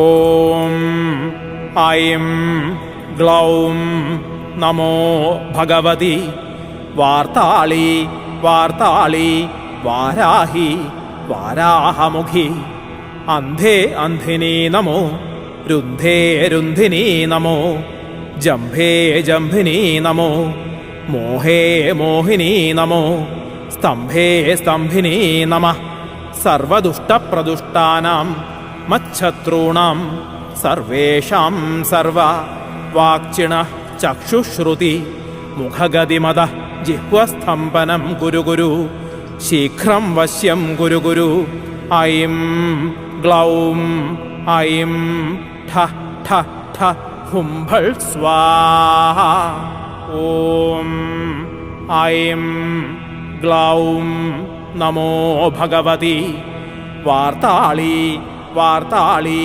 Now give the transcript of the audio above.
ഓം ഐം ഗ്ലൗം നമോ ഭഗവതി വാർത്താളി വാർത്താളി വാരാഹി വാരാഹമുഖി. അന്ധേ അന്ധിനി നമോ രുന്ധേ രുന്ധിനി നമോ ജംഭേ ജംഭിനി നമോ മോഹേ മോഹിനി നമോ സ്തംഭേ സ്തംഭിനി നമഃ. സർവദുഷ്ടപ്രദുഷ്ടാനാം മച്ഛത്രൂണാം സർവേഷാം സർവ വാക്ചിണ ചക്ഷുശ്രുതി മുഖഗതിമത ജിഹ്വസ്തംഭനം കുരു കുരു ശീഘ്രം വശ്യം കുരു കുരു. ഐം ഗ്ലൗം ഐം ഠ ഠ ഠ ഹുംഭൾ സ്വാഹ. ഓം ഐം ഗ്ലൗം നമോ ഭഗവതി വാർത്താളി വാർത്താളി